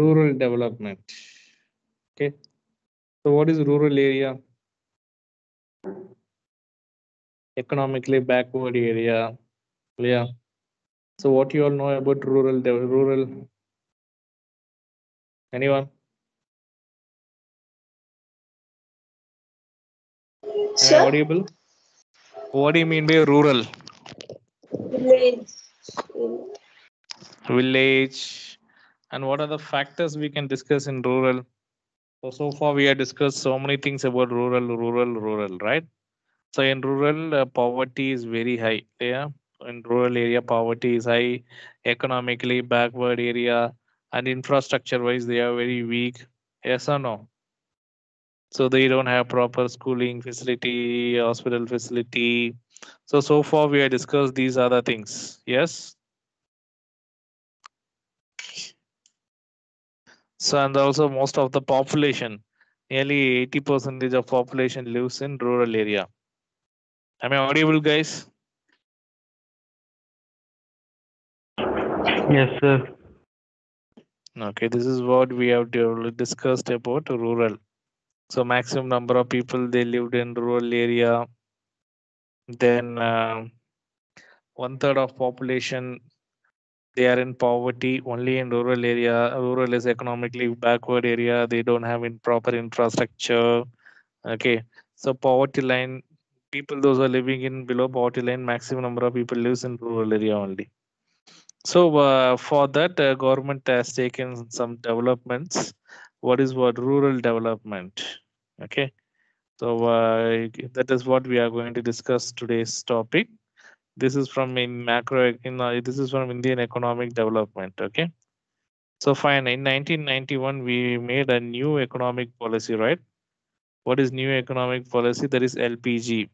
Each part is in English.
rural development. Okay, so what is rural area? Economically backward area. Yeah. So what you all know about rural? Anyone? Am I Sir, audible? What do you mean by rural? village. Village. And what are the factors we can discuss in rural? So far we have discussed so many things about rural, right? So in rural, poverty is very high. Yeah, in rural area, poverty is high. Economically backward area and infrastructure wise, they are very weak. Yes or no? So they don't have proper schooling facility, hospital facility. So far we have discussed these other things. Yes. So and also most of the population, nearly 80% of population lives in rural area. Am I audible, guys? Yes, sir. Okay, this is what we have discussed about rural. So maximum number of people they lived in rural area. Then 1/3 of population they are in poverty only in rural area. Rural is economically backward area. They don't have proper infrastructure. Okay, so poverty line people those who are living in below poverty line, maximum number of people lives in rural area only. So for that, government has taken some developments. What rural development? Okay, so that is what we are going to discuss today's topic. This is from in macro. This is from Indian economic development. Okay, so fine. In 1991, we made a new economic policy, right? What is new economic policy? That is LPG.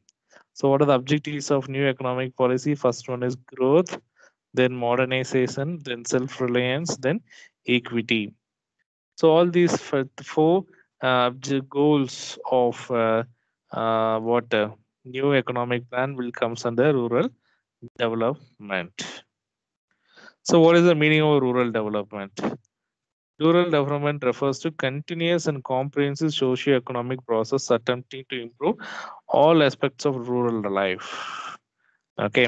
So what are the objectives of new economic policy? First one is growth, then modernization, then self-reliance, then equity. So all these four goals of what new economic plan will comes under rural development. So what is the meaning of rural development? Rural development refers to continuous and comprehensive socio-economic process attempting to improve all aspects of rural life. Okay.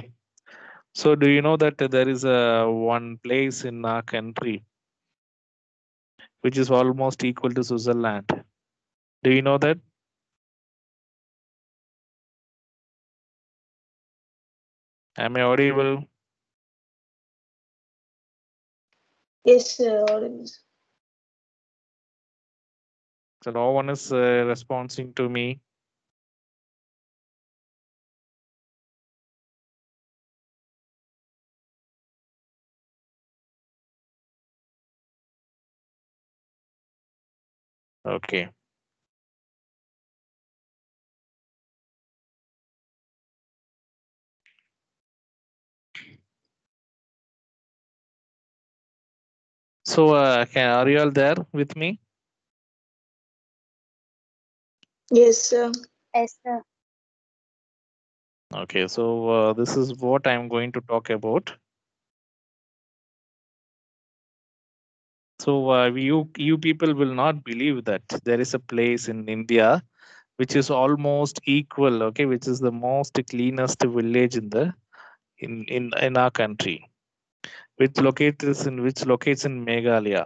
So do you know that there is a one place in our country which is almost equal to Switzerland? Do you know that? Am I audible? Yes, sir. Audible. So no one is responding to me. Okay. So are you all there with me? Yes, sir. Yes, sir. Okay. So this is what I'm going to talk about. So you people will not believe that there is a place in India which is almost equal. Okay, which is the most cleanest village in the in our country, which locates in Meghalaya.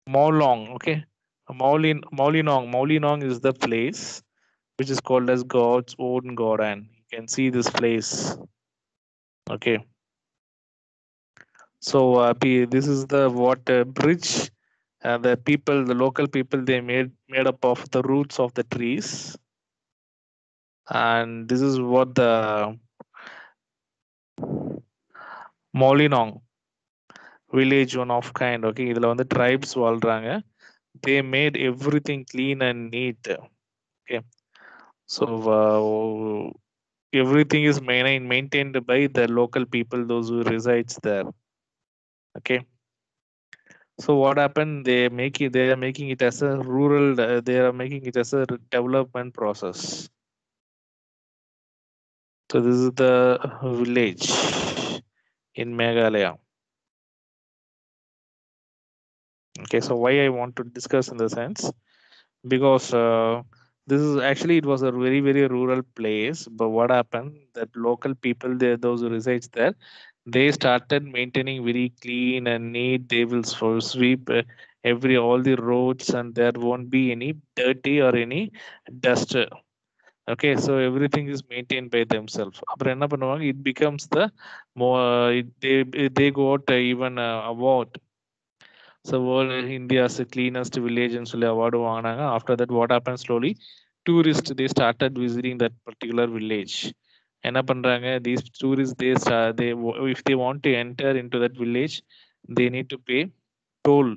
Maulong. Okay, Maulinong is the place which is called as God's own Godan. You can see this place. Okay, so this is the water bridge. The local people, they made up of the roots of the trees, and this is what the Maulinong village one of kind. Okay, இதுல வந்து tribes வாழ்றாங்க. They made everything clean and neat. Okay, so everything is maintained by the local people, those who resides there. Okay, so what happened? They are making it as a rural. They are making it as a development process. So this is the village in Meghalaya. Okay, so why I want to discuss in the sense, because this is actually, it was a very very rural place, but what happened that local people there, those who reside there, they started maintaining very clean and neat. They will sweep every all the roads, and there won't be any dirty or any dust. Okay, so everything is maintained by themselves. அப்புறம் என்ன பண்ணுவாங்க, it becomes the more they got even award. So world India's cleanest village and சொல்லி award வாங்கினாங்க. After that what happened, slowly tourists they started visiting that particular village. என்ன பண்றாங்க, these tourists if they want to enter into that village, they need to pay toll.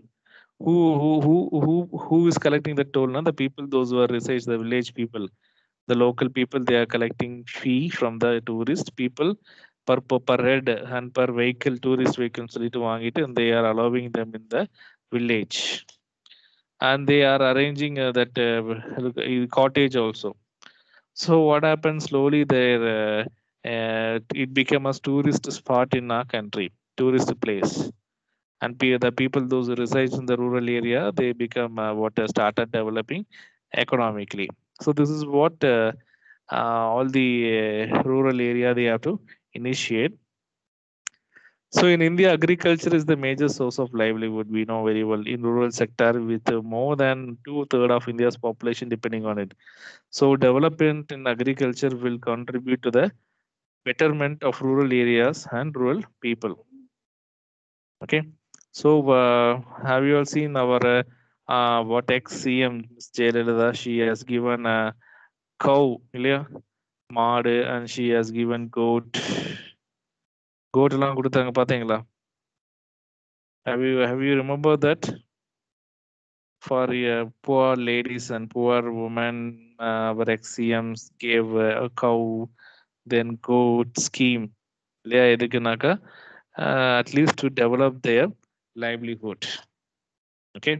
Who is collecting the toll? Now the people, those who are resides, the village people, the local people, they are collecting fee from the tourist people per head and per vehicle, tourist vehicle சொல்லிட்டு வாங்கிட்டு, and they are allowing them in the village, and they are arranging that cottage also. So what happens, slowly there it became a tourist spot in our country, tourist place, and the people those who resides in the rural area, they become what started developing economically. So this is what all the rural area they have to initiate. So in India, agriculture is the major source of livelihood. We know very well in rural sector, with more than two-thirds of India's population depending on it. So development in agriculture will contribute to the betterment of rural areas and rural people. Okay. So have you all seen our what ex-CM Jayalalitha? She has given a cow, இல்லையா? மாடு, and she has given goat எல்லாம் கொடுத்தாங்க பாத்தீங்களா? Have you remember that? For poor ladies and poor women, our ex-CMs gave a cow, then goat scheme. இல்லையா? எதுக்குனாக்கா at least to develop their livelihood. Okay.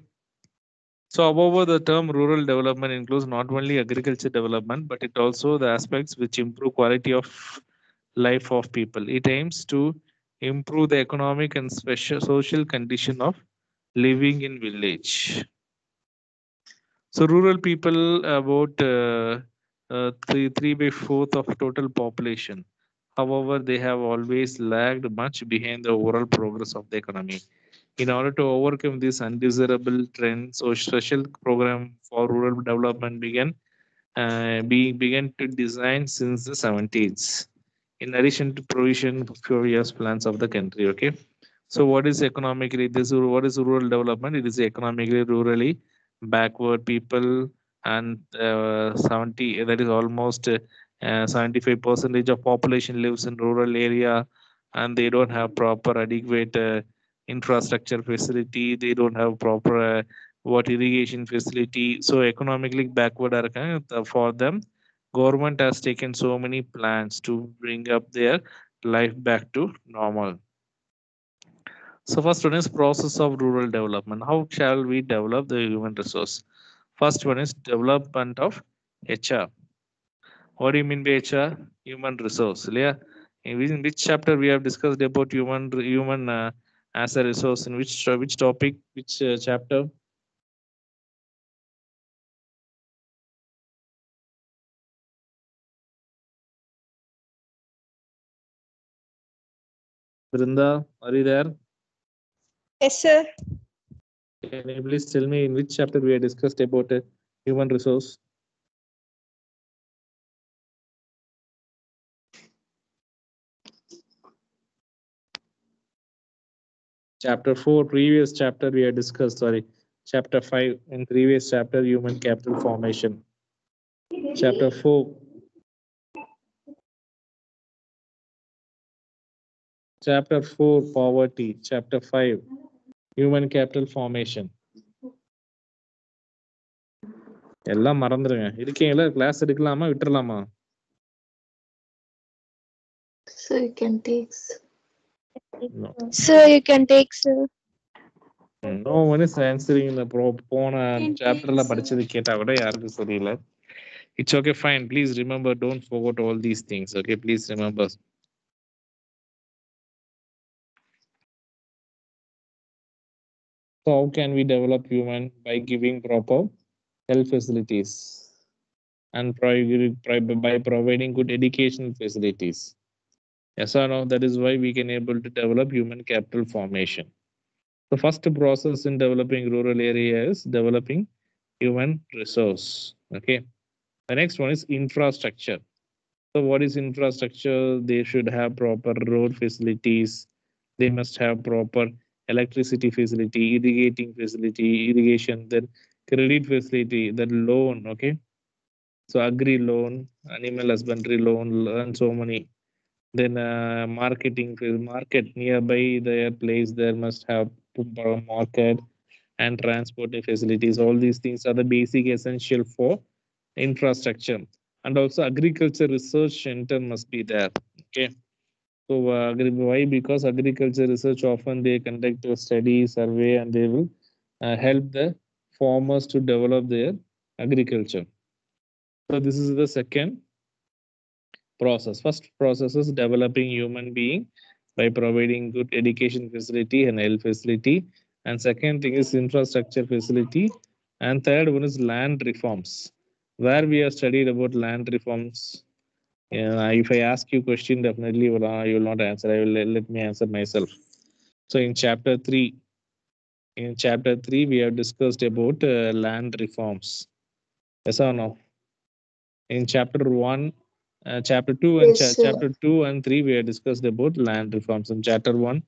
So, however, the term rural development includes not only agriculture development, but it also the aspects which improve quality of life of people. It aims to improve the economic and special social condition of living in village. So, rural people about three by fourth of total population. However, they have always lagged much behind the overall progress of the economy. In order to overcome this undesirable trend, so social program for rural development began to design since the 70s. In addition to provision for years plans of the country. Okay, so what is economically this? What is rural development? It is economically rurally backward people, and 70, that is almost 75 percentage of population lives in rural area, and they don't have proper adequate infrastructure facility. They don't have proper what irrigation facility. So economically backward are for them. Government has taken so many plans to bring up their life back to normal. So first one is process of rural development. How shall we develop the human resource? First one is development of HR. What do you mean by HR? Human resource. Yeah. In which chapter we have discussed about human as a resource? In which topic? Which chapter? Brinda, are you there? Yes, sir. Can you please tell me in which chapter we have discussed about human resource? Chapter 4, previous chapter we have discussed, sorry. Chapter 5, in previous chapter, human capital formation. Chapter 4. Chapter 4, poverty. Chapter 5, human capital formation. எல்லாம் மறந்துருங்க. இருக்கீங்களா? Class எடுக்கலாமா விட்டுறலாமா? So you can take. No. Sir, you can take, sir. No one is answering இந்த போன சாப்டர்ல படிச்சது கேட்டா கூட யாருக்கும் தெரியல. It's okay, fine. Please remember, don't forget all these things. Okay, please remember. So how can we develop human? By giving proper health facilities and by providing good educational facilities. Yes or no? That is why we can able to develop human capital formation. The first process in developing rural area is developing human resource. Okay. The next one is infrastructure. So what is infrastructure? They should have proper road facilities. They must have proper electricity facility, irrigation, then credit facility, then loan. Okay. So agri loan, animal husbandry loan, and so many. Then market nearby their place. There must have market and transport facilities. All these things are the basic essential for infrastructure. And also agriculture research center must be there. Okay. So why? Because agriculture research often they conduct a study survey and they will help the farmers to develop their agriculture. So this is the second process. First process is developing human being by providing good education facility and health facility. And second thing is infrastructure facility. And third one is land reforms, where we have studied about land reforms. If I ask you question, definitely you will not answer. I will let me answer myself. So in chapter three, we have discussed about land reforms. Yes or no? In chapter 1, Yes, sir. chapter 2 and 3 we have discussed about land reforms. In chapter 1,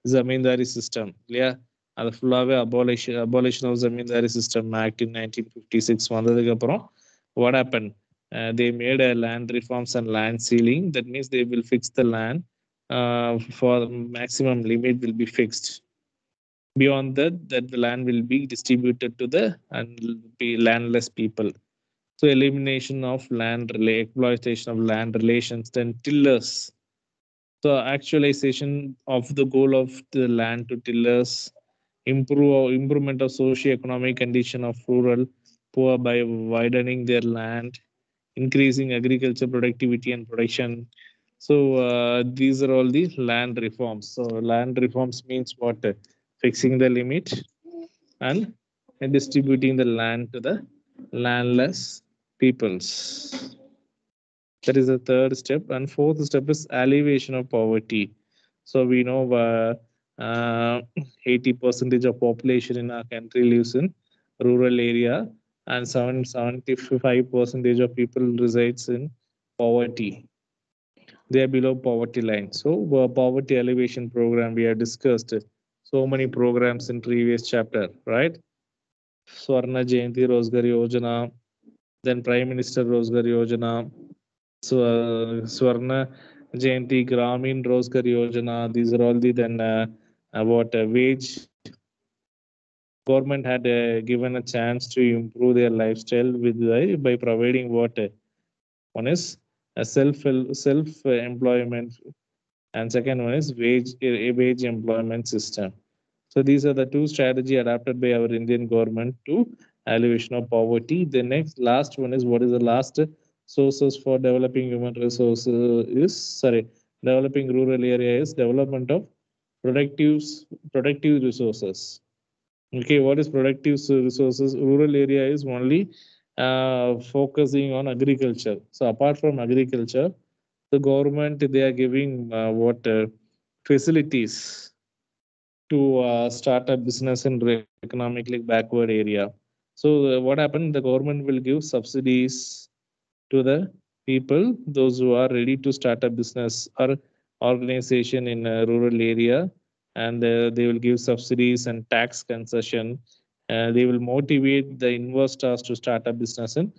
zamindari system, yeah, அது ஃபுல்லாவே abolition of zamindari system act in 1956 வந்ததுக்கு அப்புறம் what happened? They made a land reforms and land sealing. That means they will fix the land for maximum limit will be fixed. Beyond that, that the land will be distributed to the and be landless people. So elimination of exploitation of land relations, then tillers. So actualization of the goal of the land to tillers, improvement of socio-economic condition of rural poor by widening their land, increasing agriculture productivity and production. So these are all the land reforms. So land reforms means what? Fixing the limit and distributing the land to the landless peoples. That is the third step. And fourth step is alleviation of poverty. So we know 80 percentage of population in our country lives in rural area, and 75 percentage of people resides in poverty. They are below poverty line. So poverty alleviation program we have discussed so many programs in previous chapter, right? Swarna Jayanti Rozgar Yojana, then Prime Minister Rozgar Yojana, Swarna Jayanti Gramin Rozgar Yojana. These are all the then what wage government had given a chance to improve their lifestyle with by providing what one is a self employment, and second one is wage employment system. So these are the two strategy adopted by our Indian government to alleviation of poverty. The next last one is what is the last sources for developing human resources is developing rural area is development of productive productive resources. Okay, what is productive resources? Rural area is only focusing on agriculture. So apart from agriculture, the government they are giving what facilities to start a business in economically backward area. So what happened? The government will give subsidies to the people, those who are ready to start a business or organization in a rural area, and they will give subsidies and tax concession. They will motivate the investors to start a business in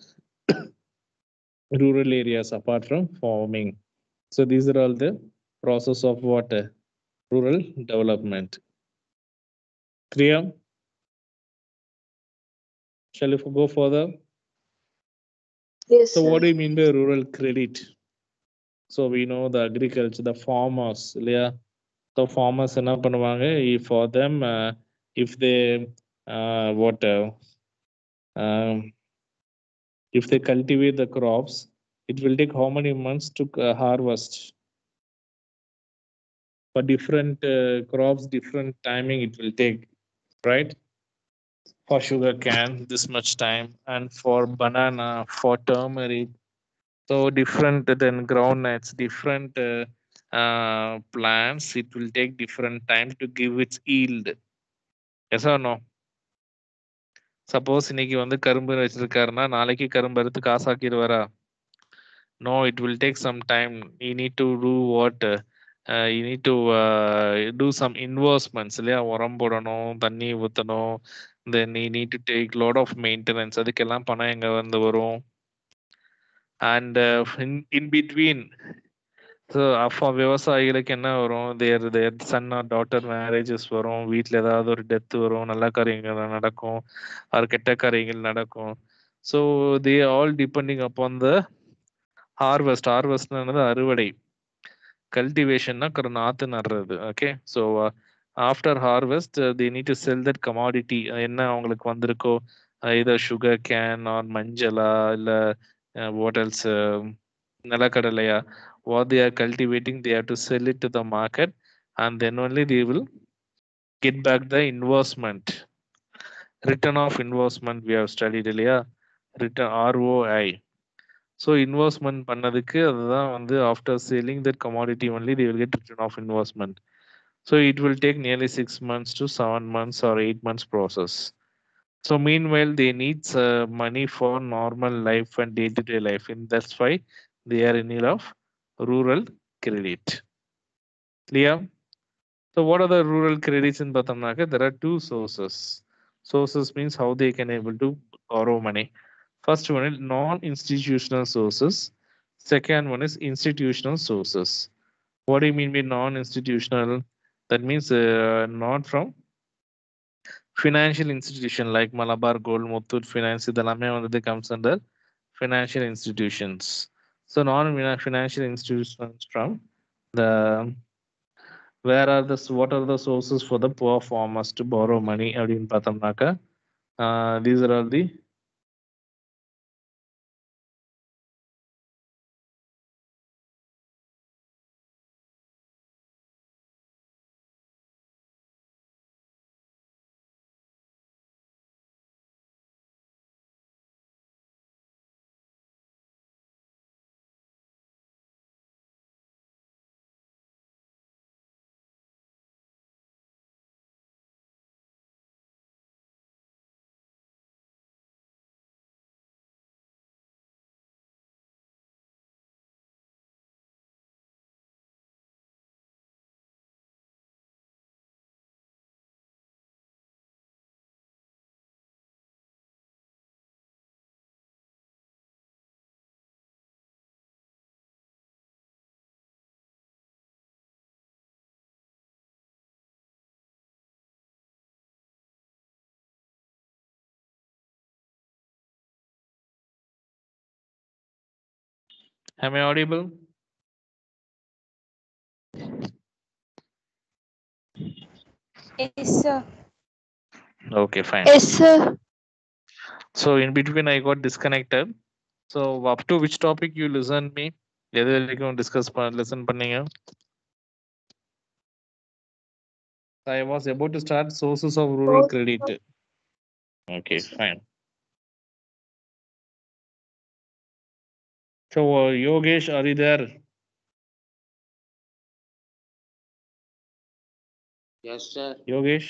rural areas apart from farming. So these are all the process of what rural development. Kriya, shall we go further? Yes, So what sir. do you mean by rural credit? So we know the agriculture, the farmers, இல்லையா? So farmers என்ன பண்ணுவாங்க? For them, if they what um, if they cultivate the crops, it will take how many months to harvest? For different crops, different timing it will take, right? For sugar cane, this much time, and for banana, for turmeric. So different than groundnuts, different plants. It will take different time to give its yield. Yes or no? Suppose இன்னைக்கு வந்து கரும்பு வச்சிருக்காருன்னா நாளைக்கு கரும்பு அறுத்து காசாக்கிடுவாரா? No, it will take some time. You need to do what? You need to do some investments இல்லையா? உரம் போடணும், தண்ணி ஊற்றணும், then you need to take lot of maintenance. அதுக்கெல்லாம் பணம் எங்க வந்து வரும்? And in between, ஸோ அப்போ விவசாயிகளுக்கு என்ன வரும்? தேர் சன் ஆர் டாட்டர் மேரேஜஸ் வரும், வீட்டில் ஏதாவது ஒரு டெத் வரும், நல்ல காரியங்கள் நடக்கும், அது கெட்ட காரியங்கள் நடக்கும். So they all depending upon the ஹார்வெஸ்ட்னது அறுவடை. கல்டிவேஷன்னா நாற்று நடுறது. Okay, so after harvest they need to sell that commodity. என்ன அவங்களுக்கு வந்திருக்கோ, இதர் சுகர் கேன் ஆர் மஞ்சளா, இல்லை வாட் எல்ஸ், நிலக்கடலையா, what they are cultivating, they have to sell it to the market, and then only they will get back the investment. Return of investment we have studied இல்லையா? Return, ROI. So investment பண்ணதுக்கு அதுதான் வந்து after selling that commodity only they will get return of investment. So it will take nearly 6 months to 7 months or 8 months process. So meanwhile they need money for normal life and day-to-day life, and that's why they are in need of rural credit. Clear? So what are the rural credits in Batamnaka? There are two sources. Sources means how they can able to borrow money. First one is non-institutional sources. Second one is institutional sources. What do you mean by non-institutional? That means not from financial institution like Malabar Gold, Muthoot Finance. இதெல்லாமே வந்து comes under financial institutions. So non-financial institutions from the what are the sources for the poor farmers to borrow money அப்படின்னு பார்த்தோம்னாக்கா, these are all the am I audible? Yes, sir. Okay, fine. Yes, sir. So in between I got disconnected. So up to which topic you listen me? எது வரைக்கும் discuss listen பண்ணீங்க? I was about to start sources of rural credit. Okay, fine. So Yogesh, are you there? Yes, sir. Yogesh?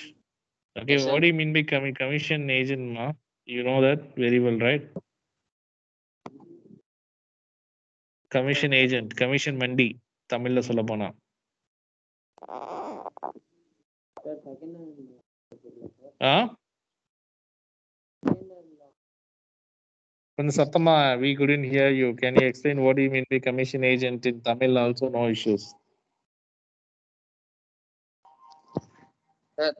Okay, Yes, sir. what do you mean by commission agent, ma? You know that very well, right? Commission agent, commission mandi, தமிழ்ல சொல்ல போனா. கொஞ்சம் சத்தமா, we couldn't hear you. Can you explain what do you mean by commission agent in Tamil also? No issues. Sir,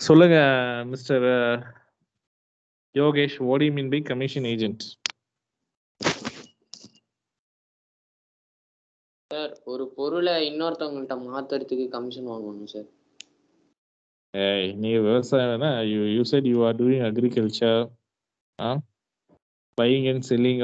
சொல்லுங்க mister Yogesh, what do you mean by commission agent? Sir ஒரு பொருளை இன்னொருத்தவங்கள்ட்ட மாத்துறதுக்கு commission வாங்கணும் சார். ஏய், நீ விவசாயம் you said you are doing agriculture, buying and selling